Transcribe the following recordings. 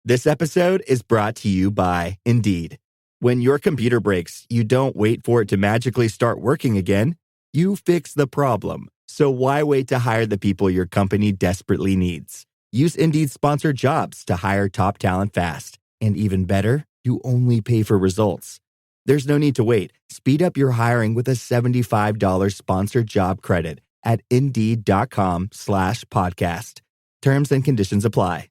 This episode is brought to you by Indeed. When your computer breaks, you don't wait for it to magically start working again. You fix the problem. So why wait to hire the people your company desperately needs? Use Indeed's sponsored jobs to hire top talent fast. And even better, you only pay for results. There's no need to wait. Speed up your hiring with a $75 sponsored job credit at Indeed.com/podcast. Terms and conditions apply.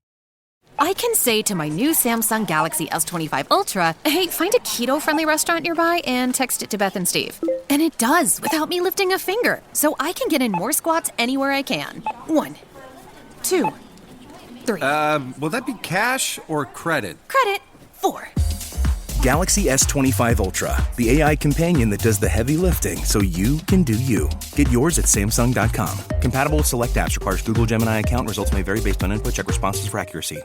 I can say to my new Samsung Galaxy S25 Ultra, hey, find a keto-friendly restaurant nearby and text it to Beth and Steve. And it does without me lifting a finger, so I can get in more squats anywhere I can. 1, 2, 3. Will that be cash or credit? Credit. 4. Galaxy S25 Ultra, the AI companion that does the heavy lifting so you can do you. Get yours at Samsung.com. Compatible with select apps. Requires Google Gemini account. Results may vary based on input. Check responses for accuracy.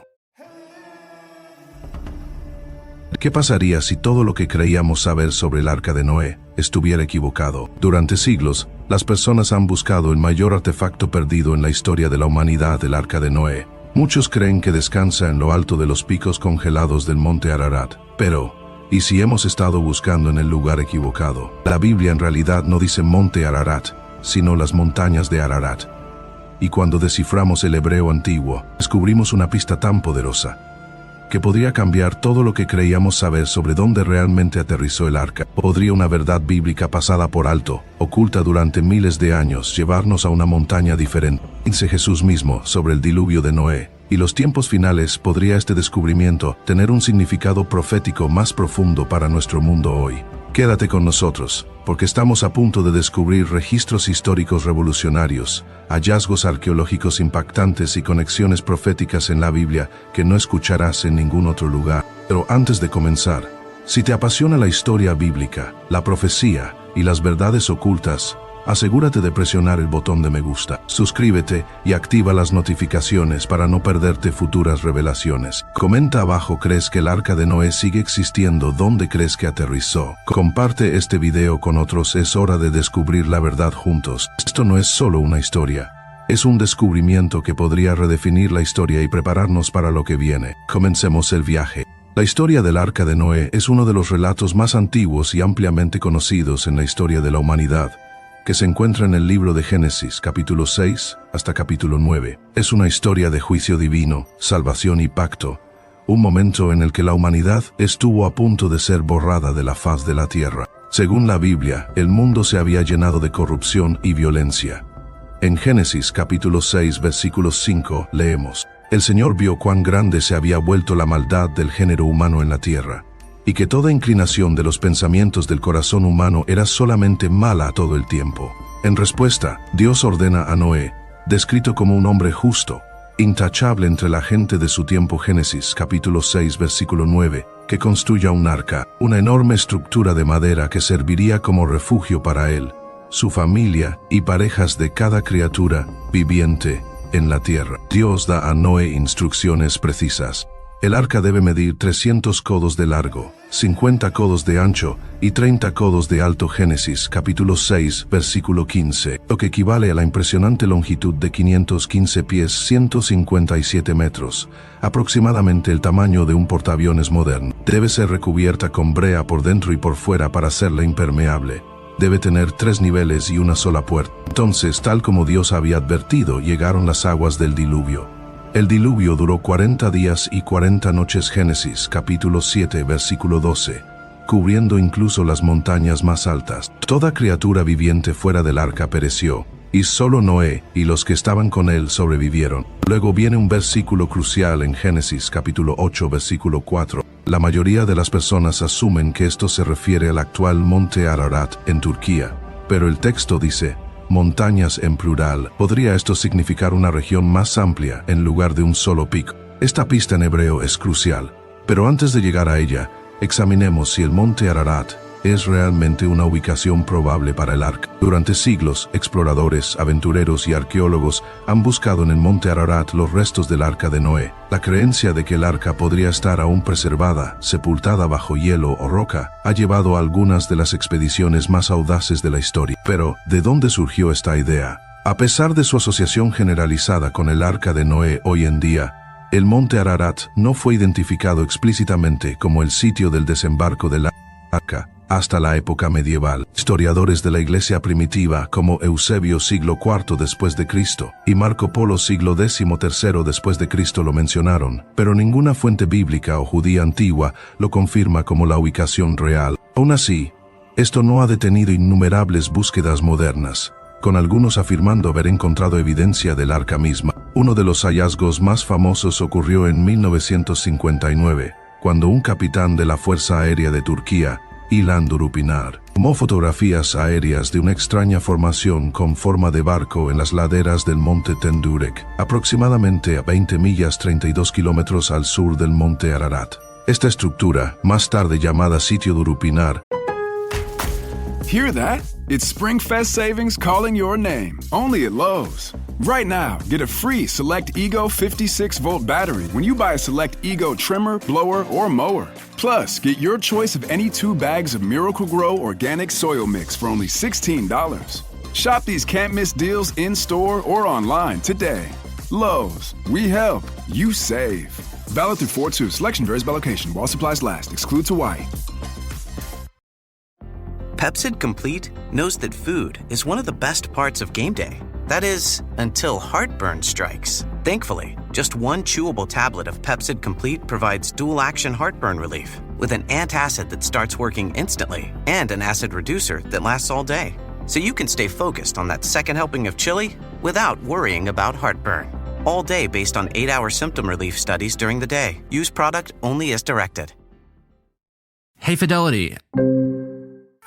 ¿Qué pasaría si todo lo que creíamos saber sobre el Arca de Noé estuviera equivocado? Durante siglos, las personas han buscado el mayor artefacto perdido en la historia de la humanidad, el Arca de Noé. Muchos creen que descansa en lo alto de los picos congelados del monte Ararat. Pero, ¿y si hemos estado buscando en el lugar equivocado? La Biblia en realidad no dice monte Ararat, sino las montañas de Ararat. Y cuando desciframos el hebreo antiguo, descubrimos una pista tan poderosa que podría cambiar todo lo que creíamos saber sobre dónde realmente aterrizó el arca. Podría una verdad bíblica pasada por alto, oculta durante miles de años, llevarnos a una montaña diferente. Dice Jesús mismo sobre el diluvio de Noé. Y los tiempos finales, podría este descubrimiento tener un significado profético más profundo para nuestro mundo hoy. Quédate con nosotros, porque estamos a punto de descubrir registros históricos revolucionarios, hallazgos arqueológicos impactantes y conexiones proféticas en la Biblia que no escucharás en ningún otro lugar. Pero antes de comenzar, si te apasiona la historia bíblica, la profecía y las verdades ocultas, asegúrate de presionar el botón de me gusta, suscríbete y activa las notificaciones para no perderte futuras revelaciones. Comenta abajo, ¿crees que el Arca de Noé sigue existiendo? ¿Dónde crees que aterrizó? Comparte este video con otros, es hora de descubrir la verdad juntos. Esto no es solo una historia, es un descubrimiento que podría redefinir la historia y prepararnos para lo que viene. Comencemos el viaje. La historia del Arca de Noé es uno de los relatos más antiguos y ampliamente conocidos en la historia de la humanidad, que se encuentra en el libro de Génesis, capítulo 6 hasta capítulo 9. Es una historia de juicio divino, salvación y pacto, un momento en el que la humanidad estuvo a punto de ser borrada de la faz de la tierra. Según la Biblia, el mundo se había llenado de corrupción y violencia. En Génesis, capítulo 6, versículo 5, leemos: El Señor vio cuán grande se había vuelto la maldad del género humano en la tierra, y que toda inclinación de los pensamientos del corazón humano era solamente mala todo el tiempo. En respuesta, Dios ordena a Noé, descrito como un hombre justo, intachable entre la gente de su tiempo, Génesis capítulo 6 versículo 9, que construya un arca, una enorme estructura de madera que serviría como refugio para él, su familia y parejas de cada criatura viviente en la tierra. Dios da a Noé instrucciones precisas. El arca debe medir 300 codos de largo, 50 codos de ancho y 30 codos de alto. Génesis capítulo 6 versículo 15, lo que equivale a la impresionante longitud de 515 pies, 157 metros, aproximadamente el tamaño de un portaaviones moderno. Debe ser recubierta con brea por dentro y por fuera para hacerla impermeable. Debe tener 3 niveles y una sola puerta. Entonces, tal como Dios había advertido, llegaron las aguas del diluvio. El diluvio duró 40 días y 40 noches. Génesis capítulo 7 versículo 12, cubriendo incluso las montañas más altas. Toda criatura viviente fuera del arca pereció, y solo Noé y los que estaban con él sobrevivieron. Luego viene un versículo crucial en Génesis capítulo 8 versículo 4. La mayoría de las personas asumen que esto se refiere al actual monte Ararat en Turquía, pero el texto dice montañas en plural. ¿Podría esto significar una región más amplia en lugar de un solo pico? Esta pista en hebreo es crucial, pero antes de llegar a ella, examinemos si el monte Ararat es realmente una ubicación probable para el arca. Durante siglos, exploradores, aventureros y arqueólogos han buscado en el monte Ararat los restos del arca de Noé. La creencia de que el arca podría estar aún preservada, sepultada bajo hielo o roca, ha llevado a algunas de las expediciones más audaces de la historia. Pero, ¿de dónde surgió esta idea? A pesar de su asociación generalizada con el arca de Noé hoy en día, El monte Ararat no fue identificado explícitamente como el sitio del desembarco de la arca hasta la época medieval. Historiadores de la Iglesia primitiva como Eusebio siglo IV después de Cristo y Marco Polo siglo XIII después de Cristo lo mencionaron, pero ninguna fuente bíblica o judía antigua lo confirma como la ubicación real. Aún así, esto no ha detenido innumerables búsquedas modernas, con algunos afirmando haber encontrado evidencia del arca misma. Uno de los hallazgos más famosos ocurrió en 1959, cuando un capitán de la Fuerza Aérea de Turquía, Ilan Durupinar, tomó fotografías aéreas de una extraña formación con forma de barco en las laderas del monte Tendürek, aproximadamente a 20 millas 32 kilómetros al sur del monte Ararat. Esta estructura, más tarde llamada Sitio Durupinar, Hear that? It's SpringFest savings calling your name. Only at Lowe's. Right now, get a free Select Ego 56-volt battery when you buy a Select Ego trimmer, blower, or mower. Plus, get your choice of any 2 bags of Miracle-Gro organic soil mix for only $16. Shop these can't-miss deals in-store or online today. Lowe's. We help. You save. Valid through 4/2. Selection varies by location. While supplies last. Excludes Hawaii. Pepsid Complete knows that food is one of the best parts of game day. That is, until heartburn strikes. Thankfully, just one chewable tablet of Pepsid Complete provides dual-action heartburn relief with an antacid that starts working instantly and an acid reducer that lasts all day. So you can stay focused on that second helping of chili without worrying about heartburn. All day based on 8-hour symptom relief studies during the day. Use product only as directed. Hey, Fidelity.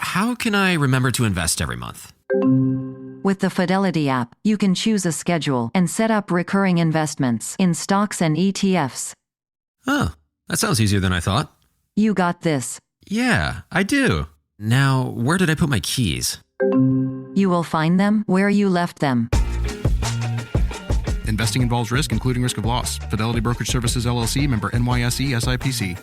How can I remember to invest every month? With the Fidelity app, you can choose a schedule and set up recurring investments in stocks and ETFs. Oh, that sounds easier than I thought. You got this. Yeah, I do. Now, where did I put my keys? You will find them where you left them. Investing involves risk, including risk of loss. Fidelity Brokerage Services, LLC, member NYSE, SIPC.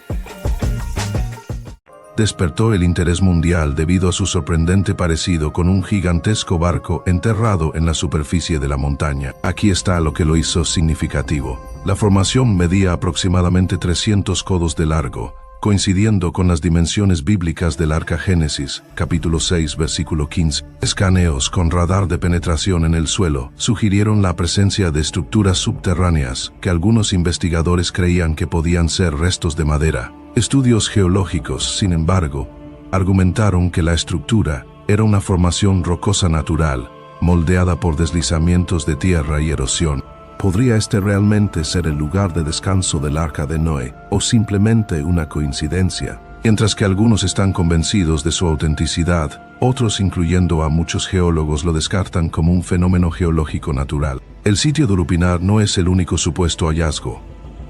Despertó el interés mundial debido a su sorprendente parecido con un gigantesco barco enterrado en la superficie de la montaña. Aquí está lo que lo hizo significativo. La formación medía aproximadamente 300 codos de largo, coincidiendo con las dimensiones bíblicas del Arca Génesis, capítulo 6, versículo 15. Escaneos con radar de penetración en el suelo sugirieron la presencia de estructuras subterráneas que algunos investigadores creían que podían ser restos de madera. Estudios geológicos, sin embargo, argumentaron que la estructura era una formación rocosa natural, moldeada por deslizamientos de tierra y erosión. ¿Podría este realmente ser el lugar de descanso del Arca de Noé, o simplemente una coincidencia? Mientras que algunos están convencidos de su autenticidad, otros, incluyendo a muchos geólogos, lo descartan como un fenómeno geológico natural. El sitio Durupinar no es el único supuesto hallazgo.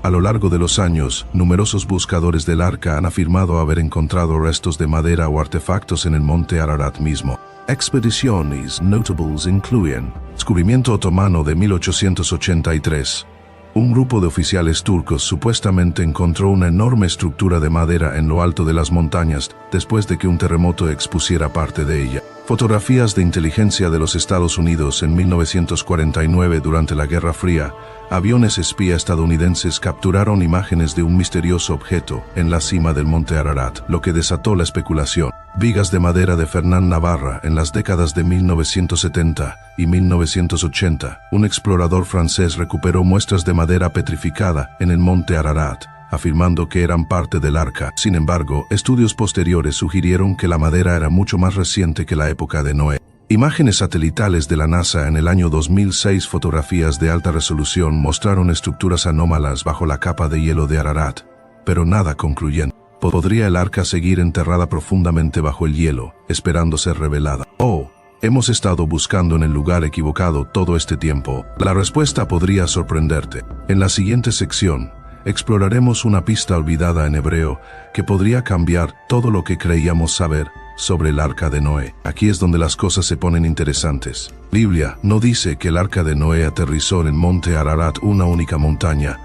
A lo largo de los años, numerosos buscadores del arca han afirmado haber encontrado restos de madera o artefactos en el monte Ararat mismo. Expediciones notables incluyen descubrimiento otomano de 1883. Un grupo de oficiales turcos supuestamente encontró una enorme estructura de madera en lo alto de las montañas después de que un terremoto expusiera parte de ella. Fotografías de inteligencia de los Estados Unidos en 1949 durante la Guerra Fría. Aviones espía estadounidenses capturaron imágenes de un misterioso objeto en la cima del monte Ararat, lo que desató la especulación. Vigas de madera de Fernán Navarra en las décadas de 1970 y 1980. Un explorador francés recuperó muestras de madera petrificada en el monte Ararat, afirmando que eran parte del arca. Sin embargo, estudios posteriores sugirieron que la madera era mucho más reciente que la época de Noé. Imágenes satelitales de la NASA en el año 2006, fotografías de alta resolución, mostraron estructuras anómalas bajo la capa de hielo de Ararat, pero nada concluyente. ¿Podría el arca seguir enterrada profundamente bajo el hielo, esperando ser revelada? ¿O hemos estado buscando en el lugar equivocado todo este tiempo? La respuesta podría sorprenderte. En la siguiente sección, exploraremos una pista olvidada en hebreo que podría cambiar todo lo que creíamos saber sobre el arca de Noé. Aquí es donde las cosas se ponen interesantes. La Biblia no dice que el arca de Noé aterrizó en el monte Ararat, una única montaña,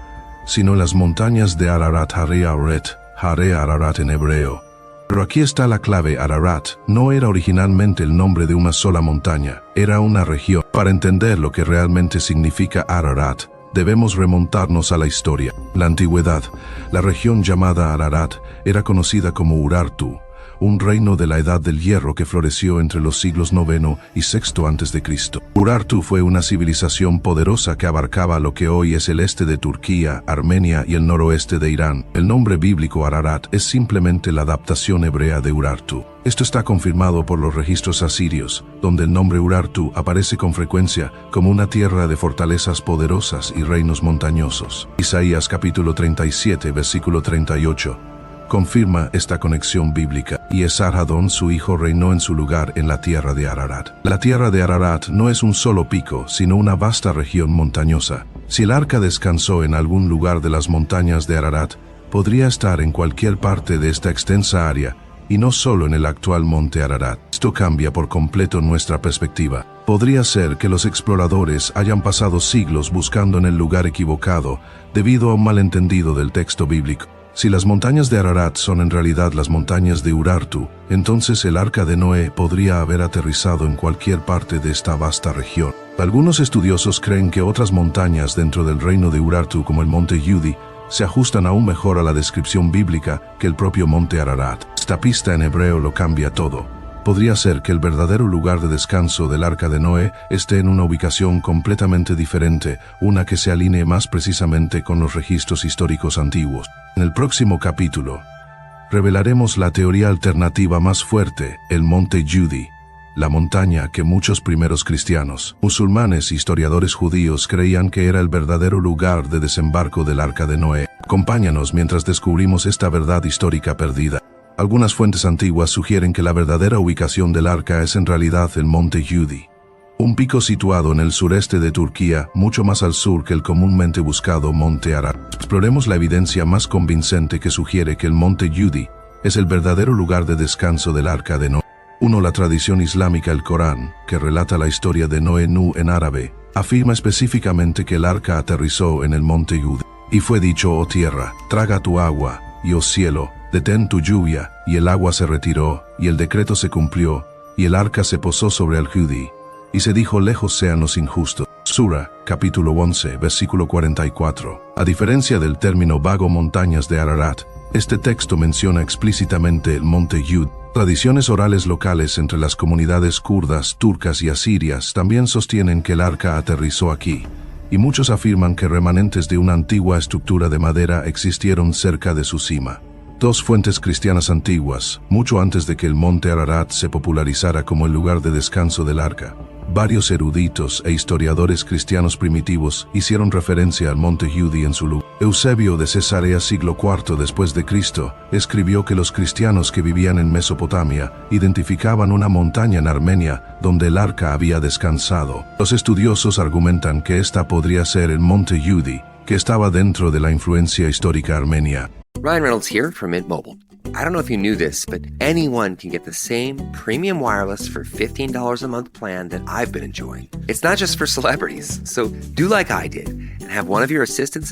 sino en las montañas de Ararat, Hare Ararat en hebreo. Pero aquí está la clave. Ararat no era originalmente el nombre de una sola montaña, era una región. Para entender lo que realmente significa Ararat, Debemos remontarnos a la historia. En la antigüedad, la región llamada Ararat era conocida como Urartu, un reino de la Edad del Hierro que floreció entre los siglos IX y VI a.C. Urartu fue una civilización poderosa que abarcaba lo que hoy es el este de Turquía, Armenia y el noroeste de Irán. El nombre bíblico Ararat es simplemente la adaptación hebrea de Urartu. Esto está confirmado por los registros asirios, donde el nombre Urartu aparece con frecuencia como una tierra de fortalezas poderosas y reinos montañosos. Isaías capítulo 37, versículo 38. confirma esta conexión bíblica, y Esarhadón su hijo reinó en su lugar en la tierra de Ararat. La tierra de Ararat no es un solo pico, sino una vasta región montañosa. Si el arca descansó en algún lugar de las montañas de Ararat, podría estar en cualquier parte de esta extensa área, y no solo en el actual monte Ararat. Esto cambia por completo nuestra perspectiva. Podría ser que los exploradores hayan pasado siglos buscando en el lugar equivocado, debido a un malentendido del texto bíblico. Si las montañas de Ararat son en realidad las montañas de Urartu, entonces el arca de Noé podría haber aterrizado en cualquier parte de esta vasta región. Algunos estudiosos creen que otras montañas dentro del reino de Urartu, como el monte Yudi, se ajustan aún mejor a la descripción bíblica que el propio monte Ararat. Esta pista en hebreo lo cambia todo. Podría ser que el verdadero lugar de descanso del arca de Noé esté en una ubicación completamente diferente, una que se alinee más precisamente con los registros históricos antiguos. En el próximo capítulo, revelaremos la teoría alternativa más fuerte, el monte Yudi, la montaña que muchos primeros cristianos, musulmanes e historiadores judíos creían que era el verdadero lugar de desembarco del arca de Noé. Acompáñanos mientras descubrimos esta verdad histórica perdida. Algunas fuentes antiguas sugieren que la verdadera ubicación del arca es en realidad el monte Yudi, un pico situado en el sureste de Turquía, mucho más al sur que el comúnmente buscado monte Ararat. Exploremos la evidencia más convincente que sugiere que el monte Yudi es el verdadero lugar de descanso del arca de Noé. 1. La tradición islámica, el Corán, que relata la historia de Noé Nu en árabe, afirma específicamente que el arca aterrizó en el monte Yudi. Y fue dicho: oh tierra, traga tu agua, y oh cielo, detén tu lluvia, y el agua se retiró, y el decreto se cumplió, y el arca se posó sobre el Yudi. Y se dijo: lejos sean los injustos. Sura, capítulo 11, versículo 44. A diferencia del término vago montañas de Ararat, este texto menciona explícitamente el monte Yud. Tradiciones orales locales entre las comunidades kurdas, turcas y asirias también sostienen que el arca aterrizó aquí, y muchos afirman que remanentes de una antigua estructura de madera existieron cerca de su cima. Dos fuentes cristianas antiguas, mucho antes de que el monte Ararat se popularizara como el lugar de descanso del arca. Varios eruditos e historiadores cristianos primitivos hicieron referencia al monte Yudi en su lugar. Eusebio de Cesarea, siglo IV después de Cristo, escribió que los cristianos que vivían en Mesopotamia identificaban una montaña en Armenia donde el arca había descansado. Los estudiosos argumentan que esta podría ser el monte Yudi, que estaba dentro de la influencia histórica armenia. Ryan Reynolds here from Mint Mobile. I don't know if you knew this, but anyone can get the same premium wireless for $15 a month plan that I've been enjoying. It's not just for celebrities, so do like I did and have one of your assistants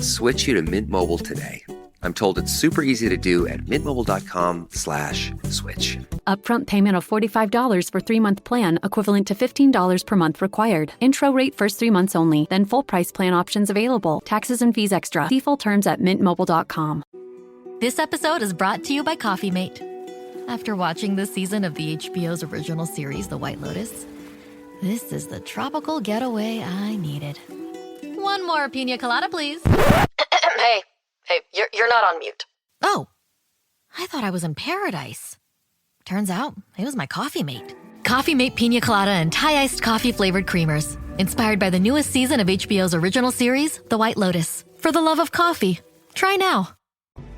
switch you to Mint Mobile today. I'm told it's super easy to do at mintmobile.com/switch. Upfront payment of $45 for 3-month plan, equivalent to $15 per month required. Intro rate first 3 months only, then full price plan options available. Taxes and fees extra. See full terms at mintmobile.com. This episode is brought to you by Coffee Mate. After watching this season of the HBO's original series, The White Lotus, this is the tropical getaway I needed. One more pina colada, please. Hey, you're not on mute. Oh, I thought I was in paradise. Turns out, it was my Coffee Mate. Coffee Mate Pina Colada and Thai-iced coffee-flavored creamers. Inspired by the newest season of HBO's original series, The White Lotus. For the love of coffee. Try now.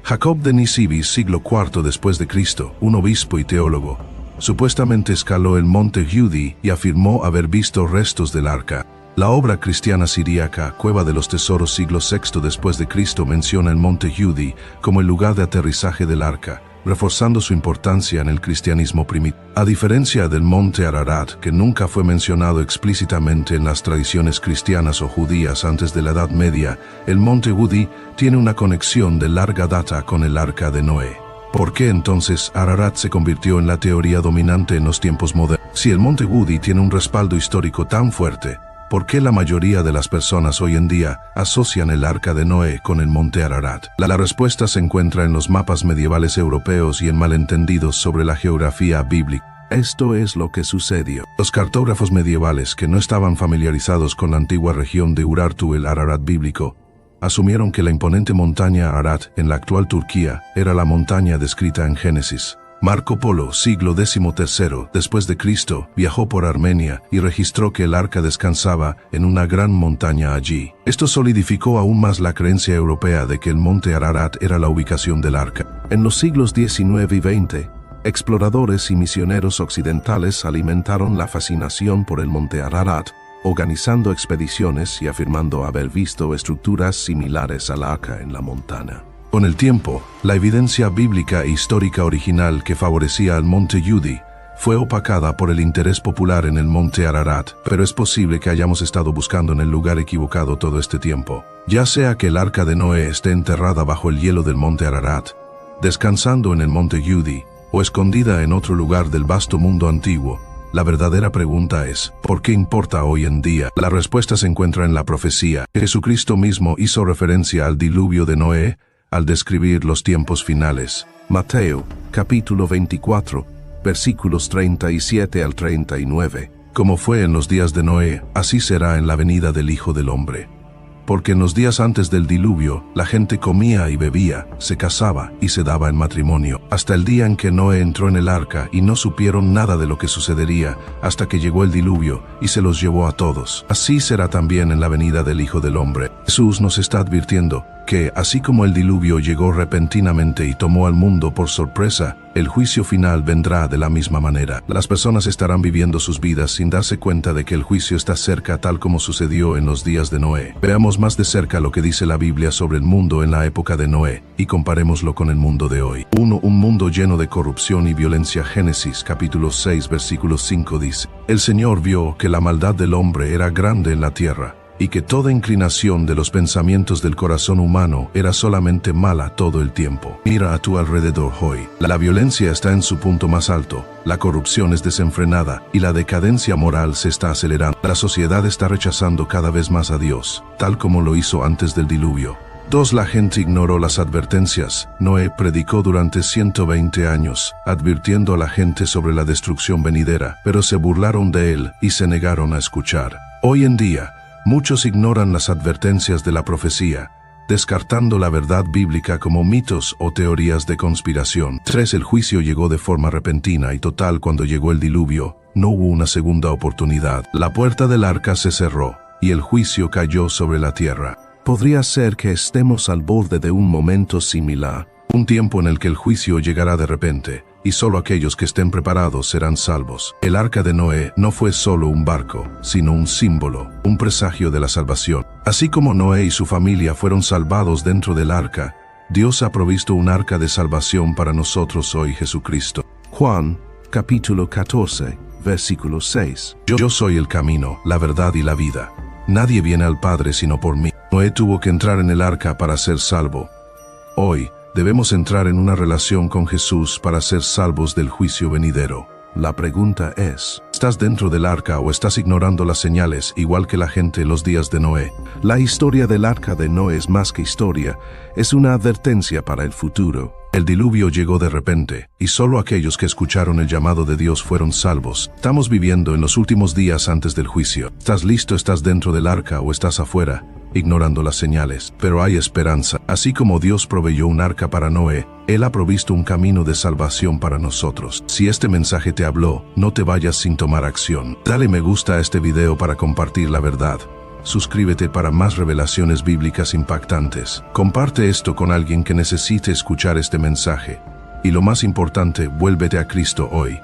Jacob de Nisibis, siglo IV después de Cristo, un obispo y teólogo, supuestamente escaló el monte Yudi y afirmó haber visto restos del arca. La obra cristiana siríaca, Cueva de los Tesoros, siglo VI después de Cristo, menciona el monte Yudi como el lugar de aterrizaje del arca, reforzando su importancia en el cristianismo primitivo. A diferencia del monte Ararat, que nunca fue mencionado explícitamente en las tradiciones cristianas o judías antes de la Edad Media, el monte Yudi tiene una conexión de larga data con el arca de Noé. ¿Por qué entonces Ararat se convirtió en la teoría dominante en los tiempos modernos? Si el monte Yudi tiene un respaldo histórico tan fuerte, ¿por qué la mayoría de las personas hoy en día asocian el arca de Noé con el monte Ararat? La respuesta se encuentra en los mapas medievales europeos y en malentendidos sobre la geografía bíblica. Esto es lo que sucedió. Los cartógrafos medievales que no estaban familiarizados con la antigua región de Urartu, el Ararat bíblico, asumieron que la imponente montaña Ararat en la actual Turquía era la montaña descrita en Génesis. Marco Polo, siglo XIII después de Cristo, viajó por Armenia y registró que el arca descansaba en una gran montaña allí. Esto solidificó aún más la creencia europea de que el monte Ararat era la ubicación del arca. En los siglos XIX y XX, exploradores y misioneros occidentales alimentaron la fascinación por el monte Ararat, organizando expediciones y afirmando haber visto estructuras similares al arca en la montaña. Con el tiempo, la evidencia bíblica e histórica original que favorecía al monte Yudi fue opacada por el interés popular en el monte Ararat, pero es posible que hayamos estado buscando en el lugar equivocado todo este tiempo. Ya sea que el arca de Noé esté enterrada bajo el hielo del monte Ararat, descansando en el monte Yudi, o escondida en otro lugar del vasto mundo antiguo, la verdadera pregunta es, ¿por qué importa hoy en día? La respuesta se encuentra en la profecía. Jesucristo mismo hizo referencia al diluvio de Noé al describir los tiempos finales. Mateo, capítulo 24, versículos 37 al 39. Como fue en los días de Noé, así será en la venida del Hijo del Hombre. Porque en los días antes del diluvio, la gente comía y bebía, se casaba y se daba en matrimonio, hasta el día en que Noé entró en el arca y no supieron nada de lo que sucedería, hasta que llegó el diluvio y se los llevó a todos. Así será también en la venida del Hijo del Hombre. Jesús nos está advirtiendo que, así como el diluvio llegó repentinamente y tomó al mundo por sorpresa, el juicio final vendrá de la misma manera. Las personas estarán viviendo sus vidas sin darse cuenta de que el juicio está cerca, tal como sucedió en los días de Noé. Veamos más de cerca lo que dice la Biblia sobre el mundo en la época de Noé y comparémoslo con el mundo de hoy. 1. Un mundo lleno de corrupción y violencia. Génesis capítulo 6 versículo 5 dice: El Señor vio que la maldad del hombre era grande en la tierra, y que toda inclinación de los pensamientos del corazón humano era solamente mala todo el tiempo. Mira a tu alrededor hoy. La violencia está en su punto más alto, la corrupción es desenfrenada y la decadencia moral se está acelerando. La sociedad está rechazando cada vez más a Dios, tal como lo hizo antes del diluvio. 2. La gente ignoró las advertencias. Noé predicó durante 120 años, advirtiendo a la gente sobre la destrucción venidera, pero se burlaron de él y se negaron a escuchar. Hoy en día, muchos ignoran las advertencias de la profecía, descartando la verdad bíblica como mitos o teorías de conspiración. 3. El juicio llegó de forma repentina y total cuando llegó el diluvio. No hubo una segunda oportunidad. La puerta del arca se cerró y el juicio cayó sobre la tierra. Podría ser que estemos al borde de un momento similar, un tiempo en el que el juicio llegará de repente, y solo aquellos que estén preparados serán salvos. El arca de Noé no fue solo un barco, sino un símbolo, un presagio de la salvación. Así como Noé y su familia fueron salvados dentro del arca, Dios ha provisto un arca de salvación para nosotros hoy, Jesucristo. Juan, capítulo 14, versículo 6. Yo soy el camino, la verdad y la vida. Nadie viene al Padre sino por mí. Noé tuvo que entrar en el arca para ser salvo. Hoy, debemos entrar en una relación con Jesús para ser salvos del juicio venidero. La pregunta es, ¿estás dentro del arca o estás ignorando las señales igual que la gente en los días de Noé? La historia del arca de Noé es más que historia, es una advertencia para el futuro. El diluvio llegó de repente, y solo aquellos que escucharon el llamado de Dios fueron salvos. Estamos viviendo en los últimos días antes del juicio. ¿Estás listo? ¿Estás dentro del arca o estás afuera, ignorando las señales? Pero hay esperanza. Así como Dios proveyó un arca para Noé, Él ha provisto un camino de salvación para nosotros. Si este mensaje te habló, no te vayas sin tomar acción. Dale me gusta a este video para compartir la verdad. Suscríbete para más revelaciones bíblicas impactantes. Comparte esto con alguien que necesite escuchar este mensaje. Y lo más importante, vuélvete a Cristo hoy.